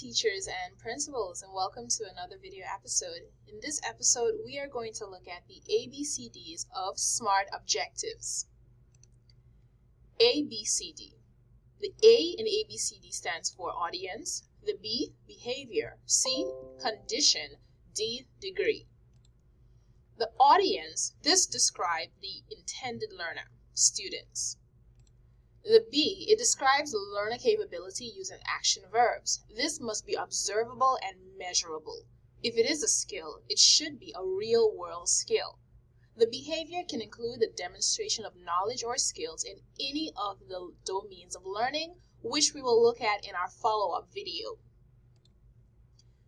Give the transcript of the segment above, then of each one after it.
teachers and principals, and welcome to another video episode. In this episode, we are going to look at the ABCDs of SMART objectives. ABCD. The A in ABCD stands for audience, the B, behavior, C, condition, D, degree. The audience, this describes the intended learner, students. The B, it describes the learner capability using action verbs. This must be observable and measurable. If it is a skill, it should be a real-world skill. The behavior can include the demonstration of knowledge or skills in any of the domains of learning, which we will look at in our follow-up video.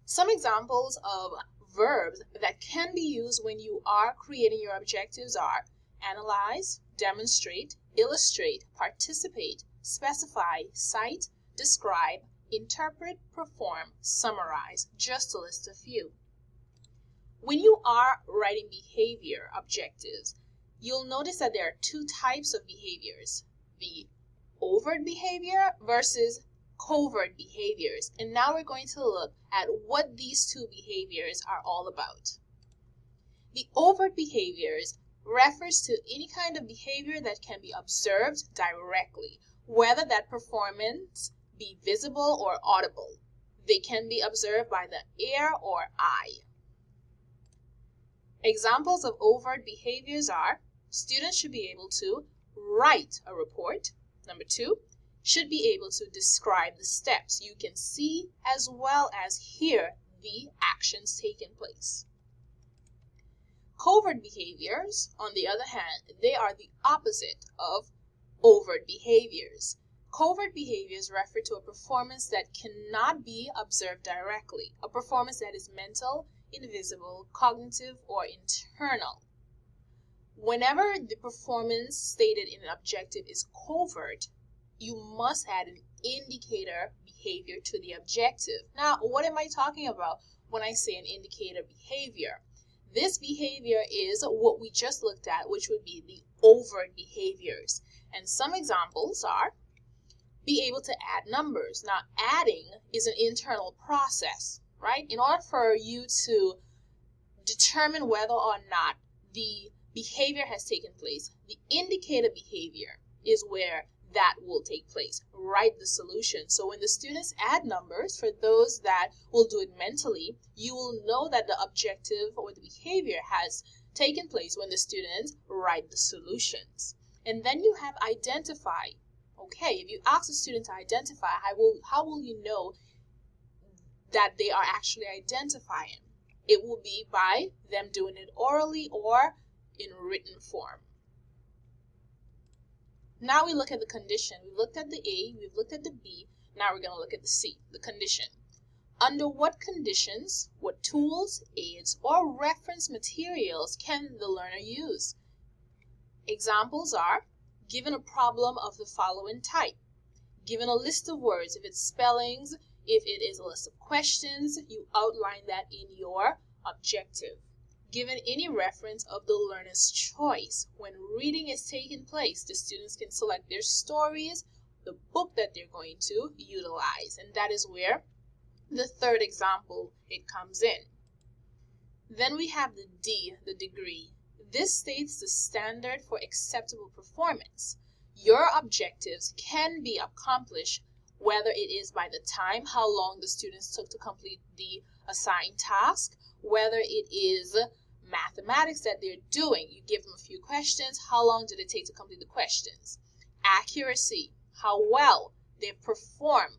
Some examples of verbs that can be used when you are creating your objectives are analyze, demonstrate, illustrate, participate, specify, cite, describe, interpret, perform, summarize, just to list a few. When you are writing behavior objectives, you'll notice that there are two types of behaviors, the overt behavior versus covert behaviors. And now we're going to look at what these two behaviors are all about. The overt behaviors refers to any kind of behavior that can be observed directly, whether that performance be visible or audible. They can be observed by the ear or eye. Examples of overt behaviors are: students should be able to write a report. Number 2, should be able to describe the steps. You can see as well as hear the actions taking place. Covert behaviors, on the other hand, they are the opposite of overt behaviors. Covert behaviors refer to a performance that cannot be observed directly, a performance that is mental, invisible, cognitive, or internal. Whenever the performance stated in an objective is covert, you must add an indicator behavior to the objective. Now, what am I talking about when I say an indicator behavior? This behavior is what we just looked at, which would be the overt behaviors. And some examples are be able to add numbers. Now, adding is an internal process, right? In order for you to determine whether or not the behavior has taken place, the indicator behavior is where that will take place. Write the solution. So when the students add numbers, for those that will do it mentally, you will know that the objective or the behavior has taken place when the students write the solutions. And then you have identify. Okay, if you ask the student to identify, how will you know that they are actually identifying? It will be by them doing it orally or in written form. Now we look at the condition. We've looked at the A, we've looked at the B, now we're going to look at the C, the condition. Under what conditions, what tools, aids, or reference materials can the learner use? Examples are: given a problem of the following type, given a list of words, if it's spellings, if it is a list of questions, you outline that in your objective. Given any reference of the learner's choice. When reading is taking place, the students can select their stories, the book that they're going to utilize, and that is where the third example it comes in. Then we have the D, the degree. This states the standard for acceptable performance. Your objectives can be accomplished whether it is by the time, how long the students took to complete the assigned task, whether it is mathematics that they're doing. You give them a few questions. How long did it take to complete the questions? Accuracy, how well they perform.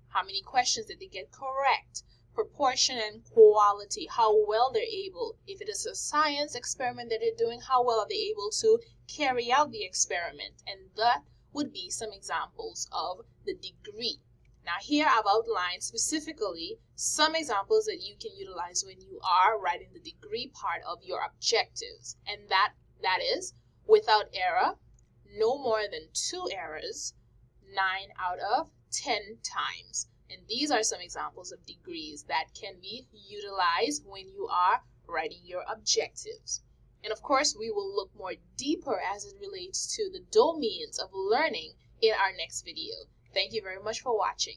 How many questions did they get correct? Proportion and quality, how well they're able. If it is a science experiment that they're doing, how well are they able to carry out the experiment? And that would be some examples of the degree. Now here I've outlined specifically some examples that you can utilize when you are writing the degree part of your objectives. And that is without error, no more than 2 errors, 9 out of 10 times. And these are some examples of degrees that can be utilized when you are writing your objectives. And of course, we will look more deeper as it relates to the domains of learning in our next video. Thank you very much for watching.